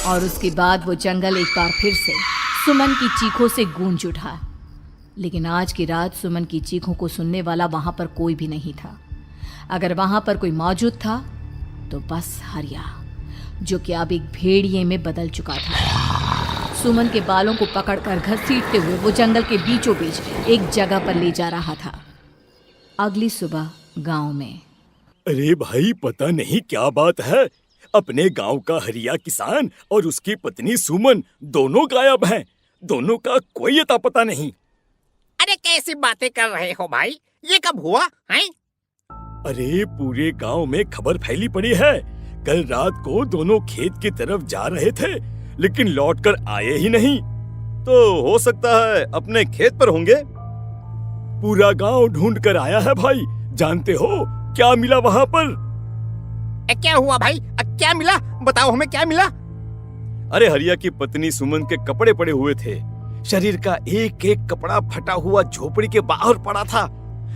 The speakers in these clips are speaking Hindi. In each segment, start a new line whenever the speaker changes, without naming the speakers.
और उसके बाद वो जंगल एक बार फिर से सुमन की चीखों से गूंज उठा। लेकिन आज की रात सुमन की चीखों को सुनने वाला वहां पर कोई भी नहीं था। अगर वहां पर कोई मौजूद था तो बस हरिया, जो कि अब एक भेड़िए में बदल चुका था। सुमन के बालों को पकड़कर घसीटते हुए वो जंगल के बीचों बीच एक जगह पर ले जा रहा था। अगली सुबह गांव में।
अरे भाई, पता नहीं क्या बात है, अपने गांव का हरिया किसान और उसकी पत्नी सुमन दोनों गायब हैं। दोनों का कोई अता पता नहीं।
अरे कैसी बातें कर रहे हो भाई, ये कब हुआ है?
अरे पूरे गांव में खबर फैली पड़ी है। कल रात को दोनों खेत की तरफ जा रहे थे, लेकिन लौटकर आए ही नहीं।
तो हो सकता है अपने खेत पर होंगे।
पूरा गांव ढूंढ कर आया है भाई। जानते हो क्या मिला वहां पर?
क्या हुआ भाई, क्या मिला? बताओ हमें, क्या मिला?
अरे हरिया की पत्नी सुमन के कपड़े पड़े हुए थे। शरीर का एक एक कपड़ा फटा हुआ झोपड़ी के बाहर पड़ा था,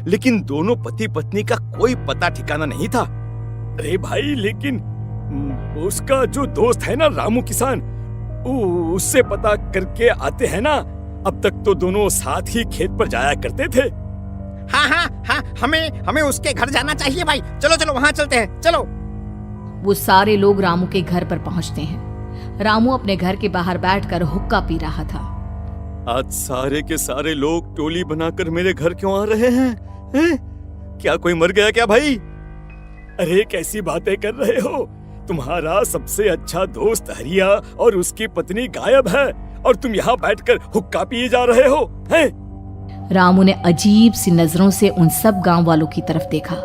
लेकिन दोनों पति पत्नी का कोई पता ठिकाना नहीं था।
अरे भाई, लेकिन उसका जो दोस्त है ना रामू किसान, उससे पता करके आते हैं ना। अब तक तो दोनों साथ ही खेत पर जाया करते थे।
हाँ, हमें उसके घर जाना चाहिए भाई। चलो वहाँ चलते हैं, चलो।
वो सारे लोग रामू के घर पर पहुंचते हैं। रामू अपने घर के बाहर बैठकर हुक्का पी रहा था।
आज सारे के सारे लोग टोली बनाकर मेरे घर क्यों आ रहे हैं? क्या कोई मर गया क्या भाई?
अरे कैसी बातें कर रहे हो? तुम्हारा सबसे अच्छा दोस्त हरिया और उसकी पत्नी गायब है और तुम यहाँ बैठकर हुक्का पिए जा रहे हो हैं?
रामू ने अजीब सी नजरों से उन सब गांव वालों की तरफ देखा,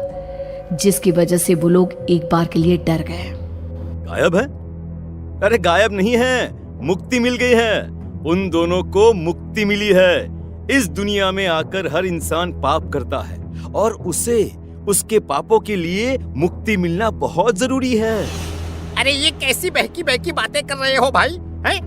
जिसकी वजह से वो लोग एक बार के लिए डर गए।
गायब है? अरे गायब नहीं है, मुक्ति मिल गई है। उन दोनों को मुक्ति मिली है। इस दुनिया में आकर हर इंसान पाप करता है और उसे उसके पापों के लिए मुक्ति मिलना बहुत जरूरी है।
अरे ये कैसी बहकी बहकी बातें कर रहे हो भाई, हैं?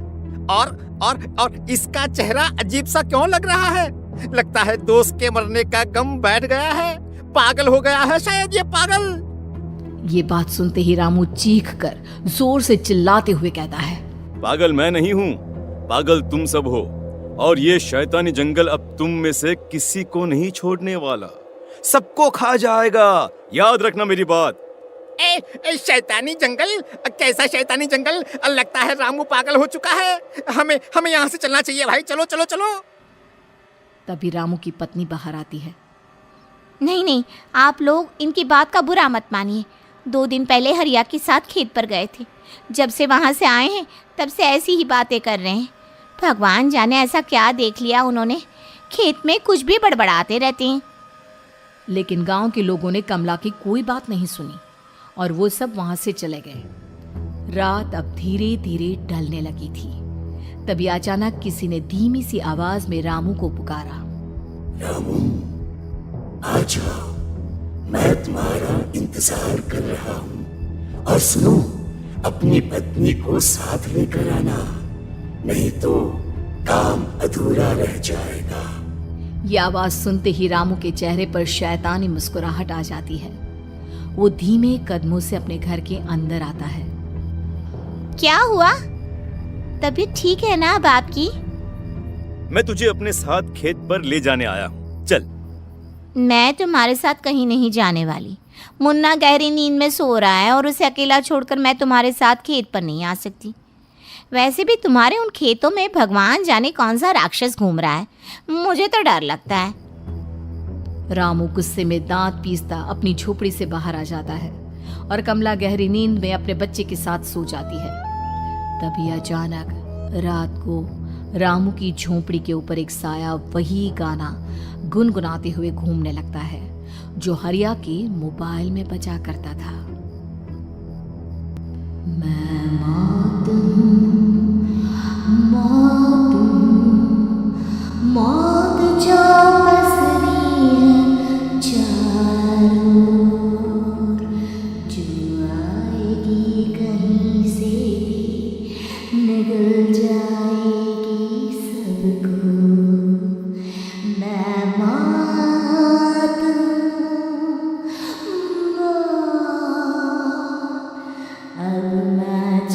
और इसका चेहरा अजीब सा क्यों लग रहा है? लगता है दोस्त के मरने का गम बैठ गया है। पागल हो गया है शायद ये पागल।
ये बात सुनते ही रामू चीख कर जोर से चिल्लाते हुए कहता है,
पागल मैं नहीं हूँ, पागल तुम सब हो। और ये शैतानी जंगल अब तुम में से किसी को नहीं छोड़ने वाला, सबको खा जाएगा। याद रखना मेरी बात।
शैतानी जंगल? कैसा शैतानी जंगल? लगता है रामू पागल हो चुका है। हमें यहाँ से चलना चाहिए भाई। चलो।
तभी रामू की पत्नी बाहर आती है।
नहीं, आप लोग इनकी बात का बुरा मत मानिए। 2 दिन पहले हरिया के साथ खेत पर गए थे। जब से वहाँ से आए हैं तब से ऐसी ही बातें कर रहे हैं। भगवान जाने ऐसा क्या देख लिया उन्होंने, खेत में कुछ भी बड़बड़ाते रहते हैं।
लेकिन गांव के लोगों ने कमला की कोई बात नहीं सुनी और वो सब वहां से चले गए। रात अब धीरे धीरे ढलने लगी थी। तभी अचानक किसी ने धीमी सी आवाज में रामू को पुकारा।
रामू, आ जाओ, मैं तुम्हारा इंतजार कर रहा हूँ। और सुनो, अपनी पत्नी को साथ लेकर आना, नहीं तो काम अधूरा रह जाएगा।
ये आवाज सुनते ही रामू के चेहरे पर शैतानी मुस्कुराहट आ जाती है। वो धीमे कदमों से अपने घर के अंदर आता है।
क्या हुआ? तबीयत ठीक है ना अब आपकी?
मैं तुझे अपने साथ खेत पर ले जाने आया हूँ, चल।
मैं तुम्हारे साथ कहीं नहीं जाने वाली। मुन्ना गहरी नींद में सो रहा है और उसे अकेला छोड़कर मैं तुम्हारे साथ खेत पर नहीं आ सकती। वैसे भी तुम्हारे उन खेतों में भगवान जाने कौन सा राक्षस घूम रहा है, मुझे तो डर लगता है।
रामू गुस्से में दांत पीसता अपनी झोपड़ी से बाहर आ जाता है और कमला गहरी नींद में अपने बच्चे के साथ सो जाती है। तभी अचानक रात को रामू की झोपड़ी के ऊपर एक साया वही गाना गुनगुनाते हुए घूमने लगता है जो हरिया के मोबाइल में बजा करता था। मैं मौत जो पसरी है चारों ओर, जो आएगी कहीं से भी निगल जाएगी सबको। मैं मौत अब मैं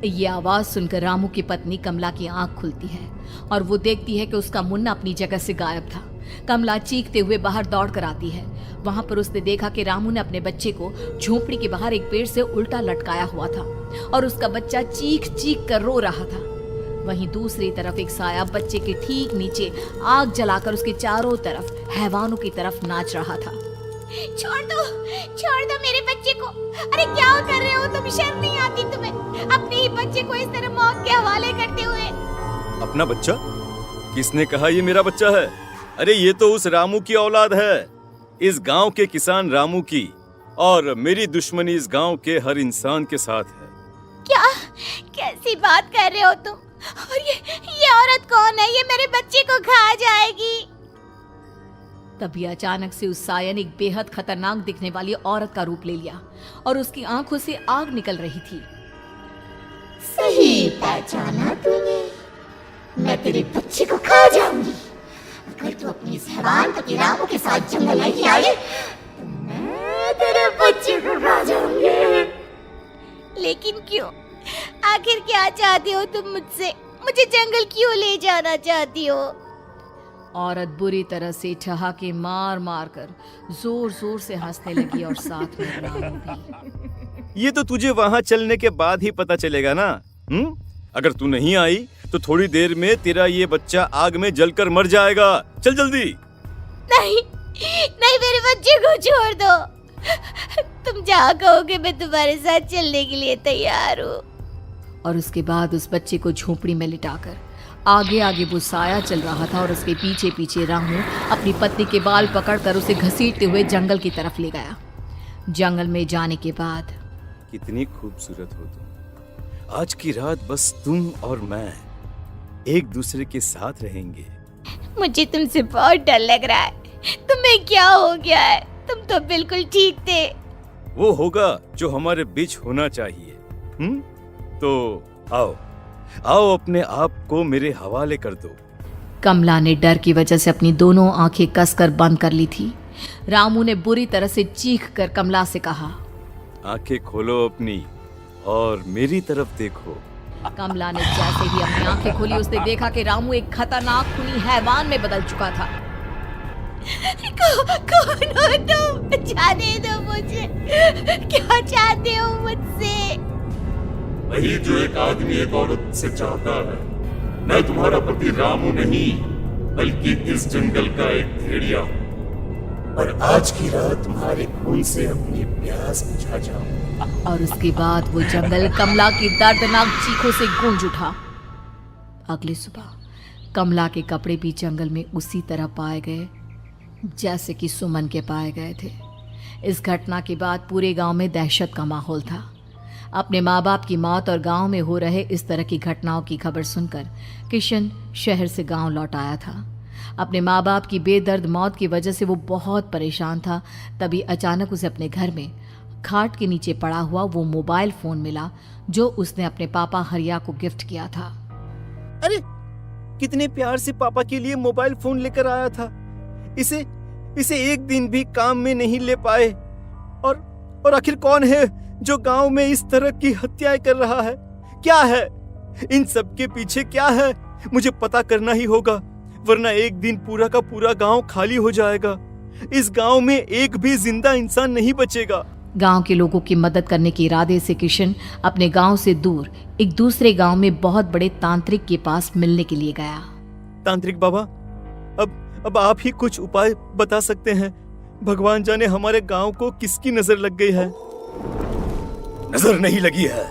ये आवाज सुनकर रामू की पत्नी कमला की आंख खुलती है और वो देखती है कि उसका मुन्ना अपनी जगह से गायब था। कमला चीखते हुए बाहर दौड़ कर आती है। वहां पर उसने देखा कि रामू ने अपने बच्चे को झोपड़ी के बाहर एक पेड़ से उल्टा लटकाया हुआ था और उसका बच्चा चीख चीख कर रो रहा था। वहीं दूसरी तरफ एक साया बच्चे के ठीक नीचे आग जलाकर उसके चारों तरफ हैवानों की तरफ नाच रहा था।
छोड़ दो मेरे बच्चे को। अरे क्या कर रहे हो तुम? शर्म नहीं आती तुम्हें अपने ही बच्चे को इस तरह मौत के हवाले करते हुए?
अपना बच्चा? किसने कहा ये मेरा बच्चा है? अरे ये तो उस रामू की औलाद है, इस गांव के किसान रामू की, और मेरी दुश्मनी इस गांव के हर इंसान के साथ है।
क्या? कैसी बात कर रहे हो तुम? और ये औरत कौन है? ये मेरे बच्चे को खा जाएगी।
तभी अचानक से उस साया ने एक बेहद खतरनाक दिखने वाली औरत का रूप ले लिया और उसकी आंखों से आग निकल रही थी।
सही पहचाना तूने, मैं तेरे बच्चे को खा जाऊंगी। अगर तू अपनी इस हैवान पति रामू के साथ जंगल नहीं आई तो मैं तेरे बच्चे को खा जाऊंगी।
लेकिन क्यों? आखिर क्या चाहते हो तुम मुझसे? मुझे जंगल क्यों ले जाना चाहती हो?
औरत बुरी तरह से ठहाके मार मार कर जोर जोर से हंसने लगी और साथ में रामू भी।
ये तो तुझे वहाँ चलने के बाद ही पता चलेगा ना। अगर तू नहीं आई तो थोड़ी देर में तेरा ये बच्चा आग में जलकर मर जाएगा। चल जल्दी।
नहीं, मेरे बच्चे को छोड़ दो। तुम जहाँ कहोगे मैं तुम्हारे साथ चलने के लिए तैयार हूँ।
और उसके बाद उस बच्चे को झोपड़ी में लिटाकर आगे आगे वो साया चल रहा था और उसके पीछे पीछे रामू अपनी पत्नी के बाल पकड़कर उसे घसीटते हुए जंगल की तरफ ले गया। जंगल में जाने के बाद
कितनी खूबसूरत हो तुम। आज की रात बस तुम और मैं एक दूसरे के साथ रहेंगे।
मुझे तुमसे बहुत डर लग रहा है। तुम्हें क्या हो गया है? तुम तो बिल्कुल ठीक थे।
वो होगा जो हमारे बीच होना चाहिए। तो आओ अपने आप को मेरे हवाले कर दो।
कमला ने डर की वजह से अपनी दोनों आंखें कसकर बंद कर ली थी। रामू ने बुरी तरह से चीख कर कमला से कहा,
आंखें खोलो अपनी और मेरी तरफ देखो।
कमला ने जैसे ही अपनी आंखें खोली उसने देखा कि रामू एक खतरनाक खूनी हैवान में बदल चुका था।
कौन हो तुम? जाने दो मुझे। क्या चाहते हो मुझसे?
वही जो एक आदमी एक औरत से चाहता है। मैं तुम्हारा पति रामू नहीं बल्कि इस जंगल का एक भेड़िया हूँ, और आज की रात तुम्हारे खून से अपनी प्यास बुझा जाऊं।
और उसके बाद वो जंगल कमला की दर्दनाक चीखों से गूंज उठा। अगली सुबह कमला के कपड़े भी जंगल में उसी तरह पाए गए जैसे कि सुमन के पाए गए थे। इस घटना के बाद पूरे गांव में दहशत का माहौल था। अपने माँ बाप की मौत और गांव में हो रहे इस तरह की घटनाओं की खबर सुनकर किशन शहर से गांव लौट आया था। अपने माँ बाप की बेदर्द मौत की वजह से वो बहुत परेशान था। तभी अचानक उसे अपने घर में खाट के नीचे पड़ा हुआ वो मोबाइल फोन मिला जो उसने अपने पापा हरिया को गिफ्ट किया था।
अरे कितने प्यार से पापा के लिए मोबाइल फोन लेकर आया था। इसे एक दिन भी काम में नहीं ले पाए। और आखिर कौन है जो गांव में इस तरह की हत्याएं कर रहा है? क्या है इन सब के पीछे? क्या है? मुझे पता करना ही होगा, वरना एक दिन पूरा का पूरा गांव खाली हो जाएगा। इस गांव में एक भी जिंदा इंसान नहीं बचेगा।
गांव के लोगों की मदद करने के इरादे से किशन अपने गांव से दूर एक दूसरे गांव में बहुत बड़े तांत्रिक के पास मिलने के लिए गया।
तांत्रिक बाबा, अब आप ही कुछ उपाय बता सकते हैं। भगवान जाने हमारे गांव को किसकी नजर लग गई है।
नजर नहीं लगी है,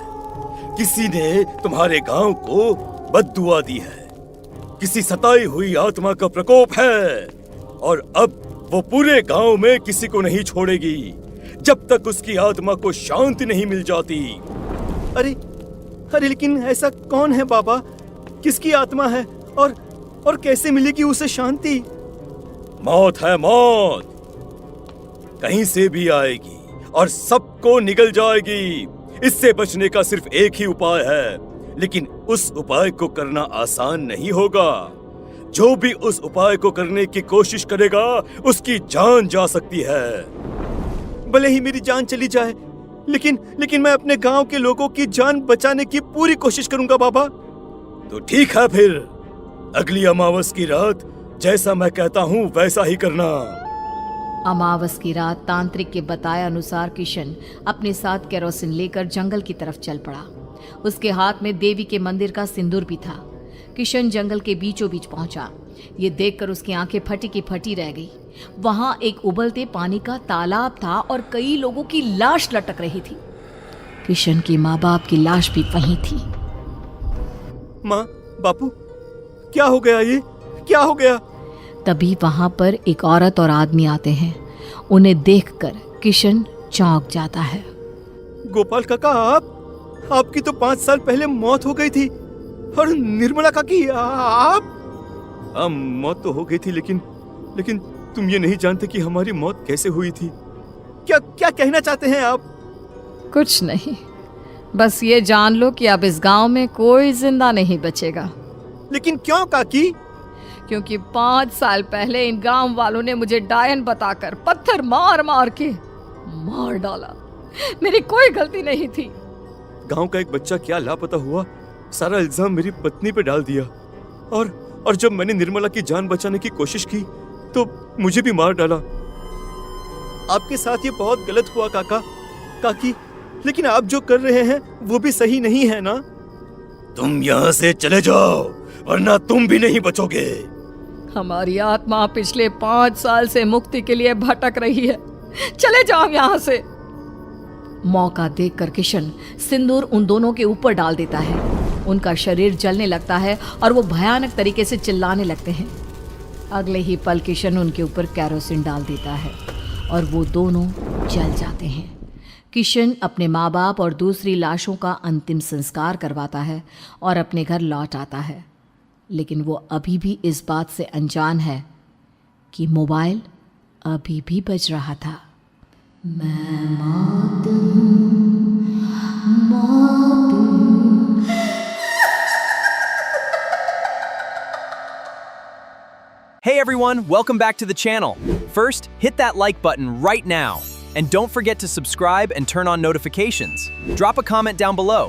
किसी ने तुम्हारे गांव को बद्दुआ दी है। किसी सताई हुई आत्मा का प्रकोप है और अब वो पूरे गांव में किसी को नहीं छोड़ेगी जब तक उसकी आत्मा को शांति नहीं मिल जाती।
अरे लेकिन ऐसा कौन है बाबा? किसकी आत्मा है और कैसे मिलेगी उसे शांति?
मौत है, मौत कहीं से भी आएगी और सबको निगल जाएगी। इससे बचने का सिर्फ एक ही उपाय है, लेकिन उस उपाय को करना आसान नहीं होगा। जो भी उस उपाय को करने की कोशिश करेगा उसकी जान जा सकती है।
भले ही मेरी जान चली जाए, लेकिन मैं अपने गांव के लोगों की जान बचाने की पूरी कोशिश करूंगा बाबा।
तो ठीक है फिर, अगली अमावस की रात जैसा मैं कहता हूँ वैसा ही करना।
अमावस की रात तांत्रिक के बताए अनुसार किशन अपने साथ केरोसिन लेकर जंगल की तरफ चल पड़ा। उसके हाथ में देवी के मंदिर का सिंदूर भी था। किशन जंगल के बीचों बीच पहुंचा। ये देखकर उसकी आंखें फटी की फटी रह गई। वहां एक उबलते पानी का तालाब था और कई लोगों की लाश लटक रही थी। किशन के माँ बाप की लाश भी वहीं थी।
माँ, बापू, क्या हो गया? ये क्या हो गया?
तभी वहां पर एक औरत और आदमी आते हैं। उन्हें देखकर किशन चौंक जाता है।
गोपाल काका, आपकी तो 5 साल पहले मौत हो गई थी। और निर्मला काकी, आप? मौत तो हो गई थी, लेकिन तुम ये नहीं जानते कि हमारी मौत कैसे हुई थी। क्या कहना चाहते हैं आप?
कुछ नहीं, बस ये जान लो कि अब इस गांव में कोई जिंदा नहीं बचेगा।
लेकिन क्यों काकी?
क्योंकि 5 साल पहले इन गांव वालों ने मुझे डायन बताकर पत्थर मार मार के मार डाला। मेरी कोई गलती नहीं थी।
गांव का एक बच्चा क्या लापता हुआ, सारा इल्जाम मेरी पत्नी पे डाल दिया। और जब मैंने निर्मला की जान बचाने की कोशिश की तो मुझे भी मार डाला। आपके साथ ये बहुत गलत हुआ काकी, लेकिन आप जो कर रहे हैं वो भी सही नहीं है ना?
तुम यहाँ से चले जाओ वरना तुम भी नहीं बचोगे।
हमारी आत्मा पिछले 5 साल से मुक्ति के लिए भटक रही है। चले जाओ यहाँ से। मौका देखकर किशन सिंदूर उन दोनों के ऊपर डाल देता है। उनका शरीर जलने लगता है और वो भयानक तरीके से चिल्लाने लगते हैं। अगले ही पल किशन उनके ऊपर केरोसिन डाल देता है और वो दोनों जल जाते हैं। किशन अपने माँ बाप और दूसरी लाशों का अंतिम संस्कार करवाता है और अपने घर लौट आता है। लेकिन वो अभी भी इस बात से अनजान है कि मोबाइल अभी भी बज रहा था।
Hey everyone, welcome back to the channel. First, hit that like button right now. And don't forget to subscribe and turn on notifications. Drop a comment down below.